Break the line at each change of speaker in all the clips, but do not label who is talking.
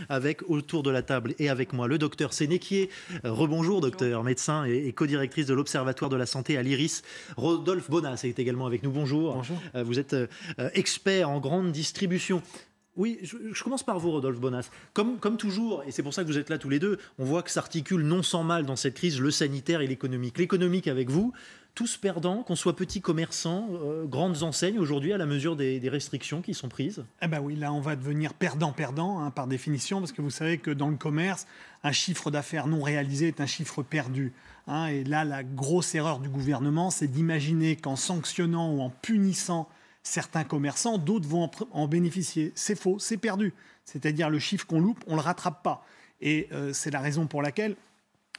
avec autour de la table et avec moi le docteur Sénéquier. Rebonjour docteur, médecin et co-directrice de l'Observatoire de la santé à l'IRIS. Rodolphe Bonas est également avec nous. Bonjour.
Bonjour.
Vous êtes expert en grande distribution. Oui, je commence par vous, Rodolphe Bonas. Comme toujours, et c'est pour ça que vous êtes là tous les deux, on voit que s'articule non sans mal dans cette crise le sanitaire et l'économique. L'économique avec vous, tous perdants, qu'on soit petits commerçants, grandes enseignes aujourd'hui à la mesure des restrictions qui sont prises.
Eh ben oui, là on va devenir perdant-perdant hein, par définition, parce que vous savez que dans le commerce, un chiffre d'affaires non réalisé est un chiffre perdu. Hein, et là, la grosse erreur du gouvernement, c'est d'imaginer qu'en sanctionnant ou en punissant certains commerçants, d'autres vont en bénéficier. C'est faux, c'est perdu. C'est-à-dire le chiffre qu'on loupe, on ne le rattrape pas. Et c'est la raison pour laquelle,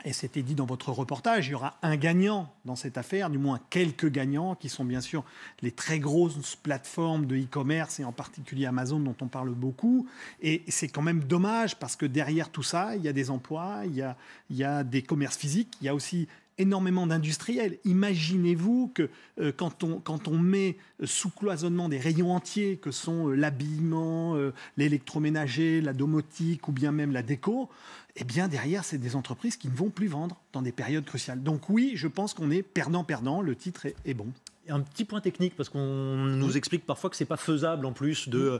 et c'était dit dans votre reportage, il y aura un gagnant dans cette affaire, du moins quelques gagnants, qui sont bien sûr les très grosses plateformes de e-commerce, et en particulier Amazon, dont on parle beaucoup. Et c'est quand même dommage, parce que derrière tout ça, il y a des emplois, il y a des commerces physiques, il y a aussi énormément d'industriels. Imaginez-vous que quand on met sous cloisonnement des rayons entiers que sont l'habillement, l'électroménager, la domotique ou bien même la déco, eh bien derrière, c'est des entreprises qui ne vont plus vendre dans des périodes cruciales. Donc oui, je pense qu'on est perdant-perdant. Le titre est bon.
Un petit point technique, parce qu'on nous explique parfois que c'est pas faisable en plus de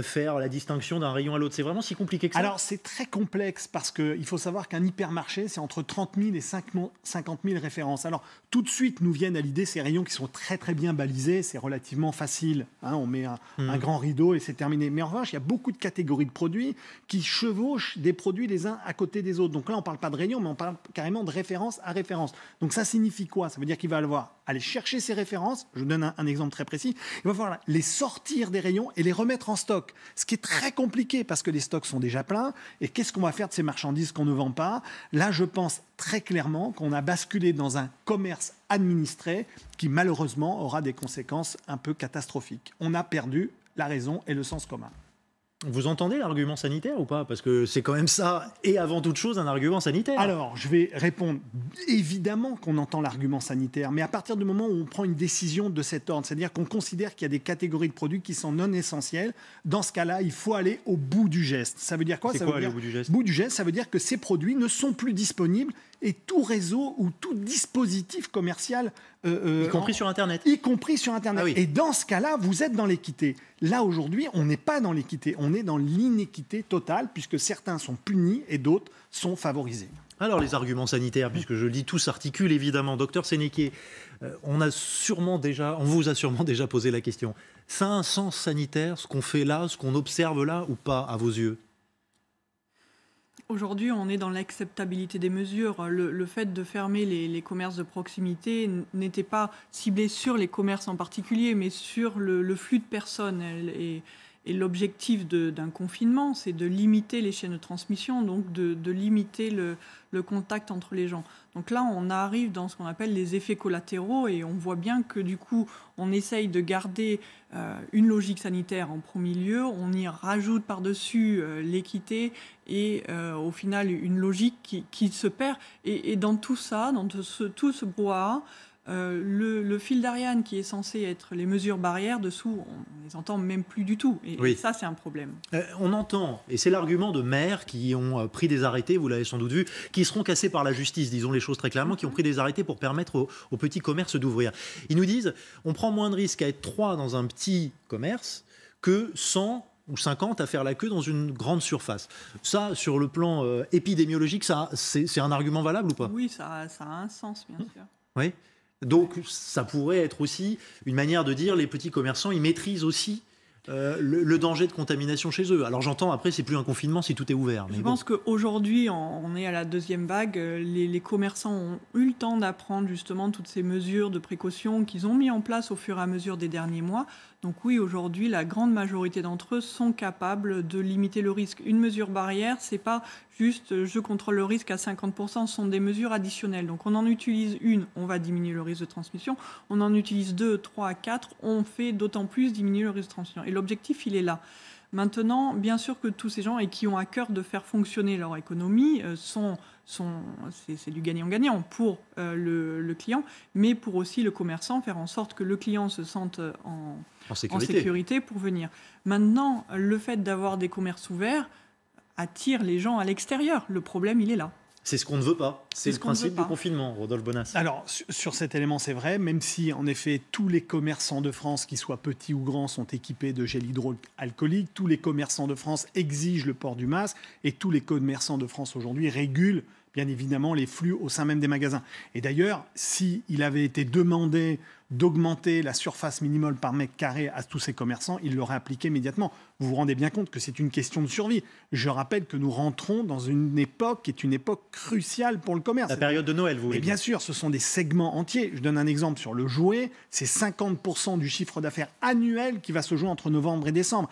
faire la distinction d'un rayon à l'autre. C'est vraiment si compliqué que ça?
Alors c'est très complexe, parce qu'il faut savoir qu'un hypermarché, c'est entre 30 000 et 50 000 références. Alors tout de suite nous viennent à l'idée ces rayons qui sont très très bien balisés, c'est relativement facile. Hein, on met un grand rideau et c'est terminé. Mais en revanche, il y a beaucoup de catégories de produits qui chevauchent des produits les uns à côté des autres. Donc là, on ne parle pas de rayons, mais on parle carrément de référence à référence. Donc ça signifie quoi? Ça veut dire qu'il va aller chercher ces références. Je vous donne un exemple très précis. Il va falloir les sortir des rayons et les remettre en stock. Ce qui est très compliqué parce que les stocks sont déjà pleins. Et qu'est-ce qu'on va faire de ces marchandises qu'on ne vend pas? Là, je pense très clairement qu'on a basculé dans un commerce administré qui, malheureusement, aura des conséquences un peu catastrophiques. On a perdu la raison et le sens commun.
Vous entendez l'argument sanitaire ou pas? Parce que c'est quand même ça, et avant toute chose, un argument sanitaire.
Alors, je vais répondre. Évidemment qu'on entend l'argument sanitaire, mais à partir du moment où on prend une décision de cet ordre, c'est-à-dire qu'on considère qu'il y a des catégories de produits qui sont non essentielles, dans ce cas-là, il faut aller au bout du geste. Ça veut dire quoi?
C'est quoi aller au bout du geste?
Bout du geste, ça veut dire que ces produits ne sont plus disponibles et tout réseau ou tout dispositif commercial...
y compris sur Internet.
Y compris sur Internet.
Ah oui.
Et dans ce cas-là, vous êtes dans l'équité. Là, aujourd'hui, on n'est pas dans l'équité. On est dans l'inéquité totale, puisque certains sont punis et d'autres sont favorisés.
Alors, les arguments sanitaires, puisque je le dis, tout s'articule évidemment. Docteur Sénéquier, on vous a sûrement déjà posé la question. Ça a un sens sanitaire, ce qu'on fait là, ce qu'on observe là, ou pas, à vos yeux?
Aujourd'hui, on est dans l'acceptabilité des mesures. Le fait de fermer les commerces de proximité n'était pas ciblé sur les commerces en particulier, mais sur le flux de personnes. Et l'objectif d'un confinement, c'est de limiter les chaînes de transmission, donc de limiter le contact entre les gens. Donc là, on arrive dans ce qu'on appelle les effets collatéraux et on voit bien que du coup, on essaye de garder une logique sanitaire en premier lieu, on y rajoute par-dessus l'équité et au final une logique qui se perd. Et dans tout ça, dans tout ce brouhaha, le fil d'Ariane qui est censé être les mesures barrières dessous, on les entend même plus du tout. Et ça, c'est un problème.
On entend, et c'est l'argument de maires qui ont pris des arrêtés, vous l'avez sans doute vu, qui seront cassés par la justice, disons les choses très clairement, qui ont pris des arrêtés pour permettre aux petits commerces d'ouvrir. Ils nous disent, on prend moins de risques à être 3 dans un petit commerce que 100 ou 50 à faire la queue dans une grande surface. Ça, sur le plan épidémiologique, c'est un argument valable ou pas?
Oui, ça a un sens, bien sûr.
Oui. Donc, ça pourrait être aussi une manière de dire les petits commerçants, ils maîtrisent aussi le danger de contamination chez eux. Alors j'entends, après, c'est plus un confinement si tout est ouvert.
Je pense qu'aujourd'hui, on est à la deuxième vague. Les commerçants ont eu le temps d'apprendre justement toutes ces mesures de précaution qu'ils ont mis en place au fur et à mesure des derniers mois. Donc oui, aujourd'hui, la grande majorité d'entre eux sont capables de limiter le risque. Une mesure barrière, c'est pas juste je contrôle le risque à 50%, ce sont des mesures additionnelles. Donc on en utilise une, on va diminuer le risque de transmission. On en utilise 2, 3, 4, on fait d'autant plus diminuer le risque de transmission. Et l'objectif, il est là. Maintenant, bien sûr que tous ces gens et qui ont à cœur de faire fonctionner leur économie c'est du gagnant-gagnant pour le client, mais pour aussi le commerçant, faire en sorte que le client se sente en sécurité pour venir. Maintenant, le fait d'avoir des commerces ouverts attire les gens à l'extérieur. Le problème, il est là.
C'est ce qu'on ne veut pas. C'est le principe du confinement, Rodolphe Bonas.
Alors, sur cet élément, c'est vrai, même si, en effet, tous les commerçants de France, qu'ils soient petits ou grands, sont équipés de gel hydroalcoolique, tous les commerçants de France exigent le port du masque, et tous les commerçants de France, aujourd'hui, régulent, bien évidemment, les flux au sein même des magasins. Et d'ailleurs, s'il avait été demandé d'augmenter la surface minimale par mètre carré à tous ces commerçants, il l'aurait appliqué immédiatement. Vous vous rendez bien compte que c'est une question de survie. Je rappelle que nous rentrons dans une époque qui est une époque cruciale pour le commerce.
La période de Noël, vous voulez dire.
Bien sûr, ce sont des segments entiers. Je donne un exemple sur le jouet. C'est 50% du chiffre d'affaires annuel qui va se jouer entre novembre et décembre.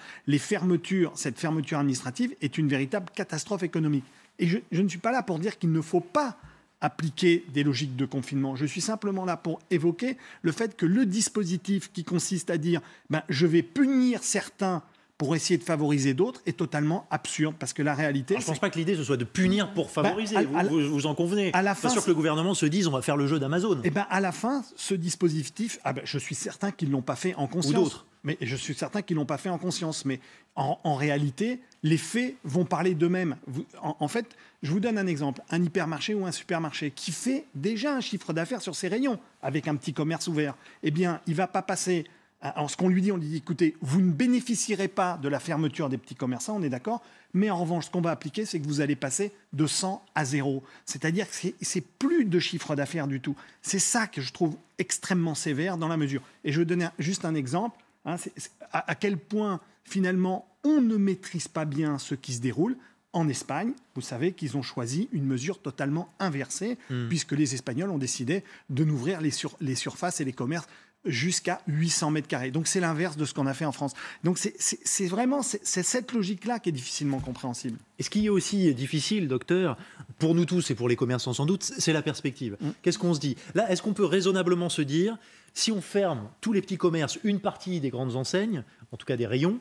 Cette fermeture administrative est une véritable catastrophe économique. Et je ne suis pas là pour dire qu'il ne faut pas appliquer des logiques de confinement. Je suis simplement là pour évoquer le fait que le dispositif qui consiste à dire je vais punir certains pour essayer de favoriser d'autres est totalement absurde, parce que la réalité...
Alors, je ne pense pas que l'idée ce soit de punir pour favoriser, vous en convenez.
À la fin,
pas sûr que le gouvernement se dise on va faire le jeu d'Amazon.
À la fin, ce dispositif, je suis certain qu'ils ne l'ont pas fait en conscience.
Ou d'autres.
Mais je suis certain qu'ils ne l'ont pas fait en conscience. Mais en réalité, les faits vont parler d'eux-mêmes. En fait, je vous donne un exemple. Un hypermarché ou un supermarché qui fait déjà un chiffre d'affaires sur ses rayons avec un petit commerce ouvert, eh bien, il ne va pas passer... Alors, ce qu'on lui dit, on lui dit, écoutez, vous ne bénéficierez pas de la fermeture des petits commerçants, on est d'accord, mais en revanche, ce qu'on va appliquer, c'est que vous allez passer de 100 à 0. C'est-à-dire que c'est plus de chiffre d'affaires du tout. C'est ça que je trouve extrêmement sévère dans la mesure. Et je vais donner juste un exemple, à quel point, finalement, on ne maîtrise pas bien ce qui se déroule. En Espagne, vous savez qu'ils ont choisi une mesure totalement inversée, puisque les Espagnols ont décidé de n'ouvrir les surfaces et les commerces jusqu'à 800 mètres carrés. Donc c'est l'inverse de ce qu'on a fait en France. Donc c'est vraiment cette logique-là qui est difficilement compréhensible.
Et ce qui est aussi difficile, docteur, pour nous tous et pour les commerçants sans doute, c'est la perspective. Qu'est-ce qu'on se dit ? Là, est-ce qu'on peut raisonnablement se dire, si on ferme tous les petits commerces, une partie des grandes enseignes, en tout cas des rayons,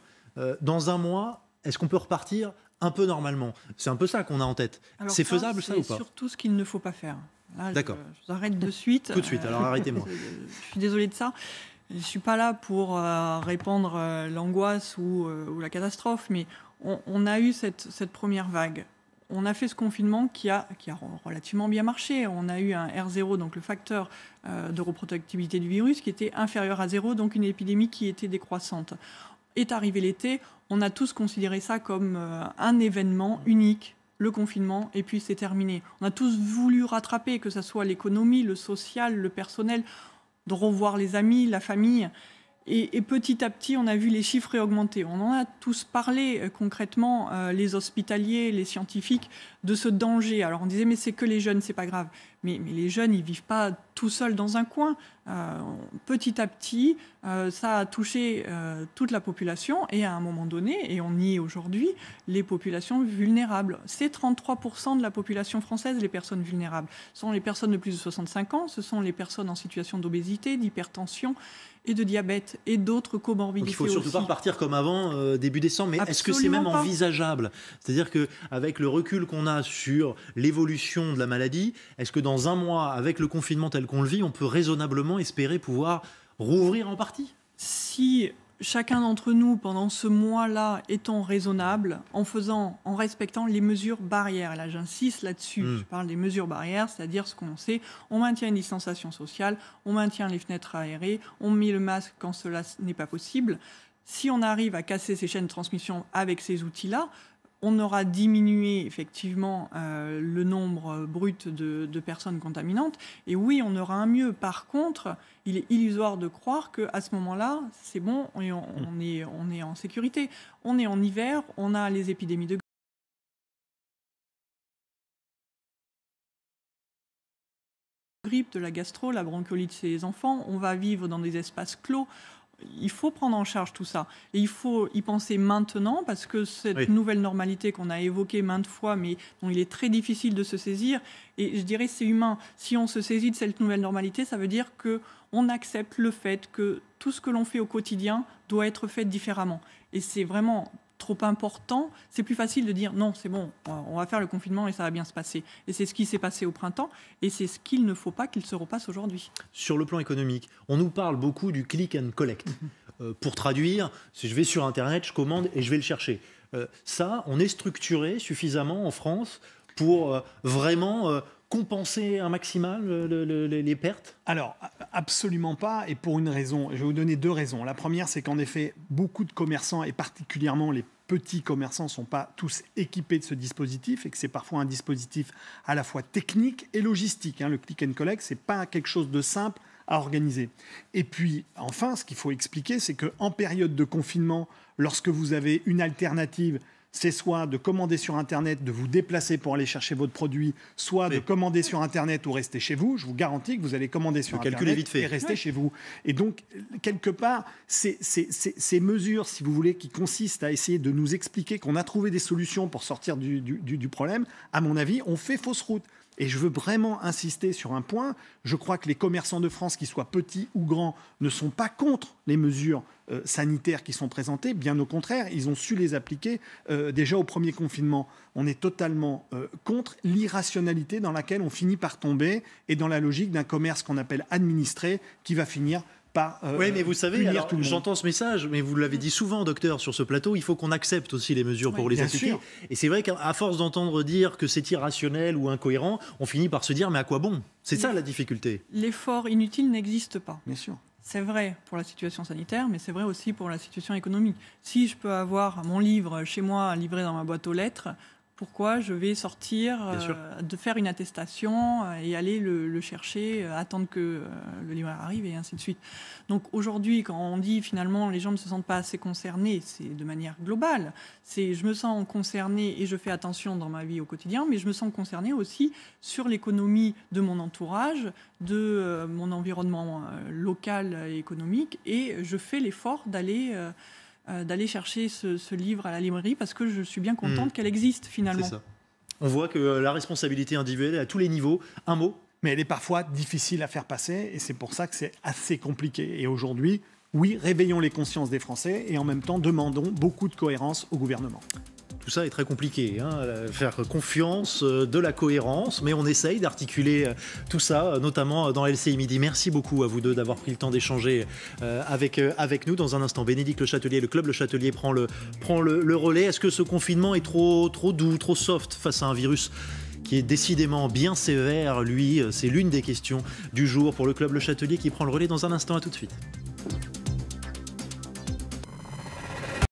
dans un mois, est-ce qu'on peut repartir un peu normalement ? C'est un peu ça qu'on a en tête.
Alors
c'est faisable ça ou pas ?
C'est surtout ce qu'il ne faut pas faire. Là,
D'accord.
Je vous arrête de suite.
Tout de suite, alors arrêtez-moi.
Je suis désolée de ça. Je ne suis pas là pour répandre l'angoisse ou la catastrophe, mais on a eu cette première vague. On a fait ce confinement qui a relativement bien marché. On a eu un R0, donc le facteur de reproductibilité du virus, qui était inférieur à 0, donc une épidémie qui était décroissante. Est arrivé l'été, on a tous considéré ça comme un événement unique, le confinement, et puis c'est terminé. On a tous voulu rattraper, que ce soit l'économie, le social, le personnel, de revoir les amis, la famille. Et petit à petit, on a vu les chiffres augmenter. On en a tous parlé concrètement, les hospitaliers, les scientifiques, de ce danger. Alors on disait, mais c'est que les jeunes, c'est pas grave. Mais les jeunes, ils vivent pas tout seuls dans un coin. Petit à petit, ça a touché toute la population et à un moment donné, et on y est aujourd'hui, les populations vulnérables. C'est 33% de la population française, les personnes vulnérables. Ce sont les personnes de plus de 65 ans, ce sont les personnes en situation d'obésité, d'hypertension et de diabète et d'autres comorbidités.
Donc il ne faut surtout pas repartir comme avant, début décembre, mais est-ce que c'est même envisageable ? C'est-à-dire qu'avec le recul qu'on a sur l'évolution de la maladie, est-ce que dans un mois, avec le confinement tel qu'on le vit, on peut raisonnablement espérer pouvoir rouvrir en partie ?
Si chacun d'entre nous, pendant ce mois-là, étant raisonnable, en respectant les mesures barrières, et là j'insiste là-dessus, je parle des mesures barrières, c'est-à-dire ce qu'on sait, on maintient une distanciation sociale, on maintient les fenêtres aérées, on met le masque quand cela n'est pas possible. Si on arrive à casser ces chaînes de transmission avec ces outils-là, on aura diminué effectivement le nombre brut de personnes contaminantes. Et oui, on aura un mieux. Par contre, il est illusoire de croire qu'à ce moment-là, c'est bon, on est en sécurité. On est en hiver, on a les épidémies de grippe, de la gastro, la bronchiolite chez les enfants. On va vivre dans des espaces clos. Il faut prendre en charge tout ça. Et il faut y penser maintenant, parce que cette nouvelle normalité qu'on a évoquée maintes fois, mais dont il est très difficile de se saisir, et je dirais c'est humain. Si on se saisit de cette nouvelle normalité, ça veut dire qu'on accepte le fait que tout ce que l'on fait au quotidien doit être fait différemment. Et c'est vraiment trop important. C'est plus facile de dire non, c'est bon, on va faire le confinement et ça va bien se passer. Et c'est ce qui s'est passé au printemps, et c'est ce qu'il ne faut pas qu'il se repasse aujourd'hui.
Sur le plan économique, on nous parle beaucoup du click and collect. Pour traduire, si je vais sur Internet, je commande et je vais le chercher. Ça, on est structuré suffisamment en France pour vraiment compenser un maximal les pertes?
Alors, absolument pas, et pour une raison. Je vais vous donner 2 raisons. La première, c'est qu'en effet, beaucoup de commerçants, et particulièrement les petits commerçants, ne sont pas tous équipés de ce dispositif, et que c'est parfois un dispositif à la fois technique et logistique. Le click and collect, ce n'est pas quelque chose de simple à organiser. Et puis, enfin, ce qu'il faut expliquer, c'est qu'en période de confinement, lorsque vous avez une alternative, c'est soit de commander sur Internet, de vous déplacer pour aller chercher votre produit, soit de commander sur Internet ou rester chez vous. Je vous garantis que vous allez commander sur Internet et rester chez vous. Et donc, quelque part, ces mesures, si vous voulez, qui consistent à essayer de nous expliquer qu'on a trouvé des solutions pour sortir du problème, à mon avis, on fait fausse route. Et je veux vraiment insister sur un point. Je crois que les commerçants de France, qu'ils soient petits ou grands, ne sont pas contre les mesures sanitaires qui sont présentées. Bien au contraire, ils ont su les appliquer déjà au premier confinement. On est totalement contre l'irrationalité dans laquelle on finit par tomber et dans la logique d'un commerce qu'on appelle administré qui va finir
oui, mais vous savez, j'entends ce message, mais vous l'avez dit souvent, docteur, sur ce plateau, il faut qu'on accepte aussi les mesures pour les appliquer. Et c'est vrai qu'à force d'entendre dire que c'est irrationnel ou incohérent, on finit par se dire, mais à quoi bon? C'est ça la difficulté.
L'effort inutile n'existe pas.
Bien sûr.
C'est vrai pour la situation sanitaire, mais c'est vrai aussi pour la situation économique. Si je peux avoir mon livre chez moi livré dans ma boîte aux lettres, pourquoi je vais sortir, de faire une attestation et aller le chercher, attendre que le livreur arrive et ainsi de suite. Donc aujourd'hui, quand on dit finalement les gens ne se sentent pas assez concernés, c'est de manière globale. C'est je me sens concerné et je fais attention dans ma vie au quotidien, mais je me sens concerné aussi sur l'économie de mon entourage, de mon environnement local et économique, et je fais l'effort d'aller chercher ce livre à la librairie parce que je suis bien contente qu'elle existe finalement.
C'est ça. On voit que la responsabilité individuelle à tous les niveaux, un mot.
Mais elle est parfois difficile à faire passer et c'est pour ça que c'est assez compliqué. Et aujourd'hui, oui, réveillons les consciences des Français et en même temps demandons beaucoup de cohérence au gouvernement.
Tout ça est très compliqué, faire confiance, de la cohérence, mais on essaye d'articuler tout ça, notamment dans LCI Midi. Merci beaucoup à vous deux d'avoir pris le temps d'échanger avec nous. Dans un instant, Bénédicte Le Chatelier, le club Le Chatelier prend le relais. Est-ce que ce confinement est trop doux, trop soft face à un virus qui est décidément bien sévère? Lui, c'est l'une des questions du jour pour le club Le Chatelier qui prend le relais dans un instant. À tout de suite.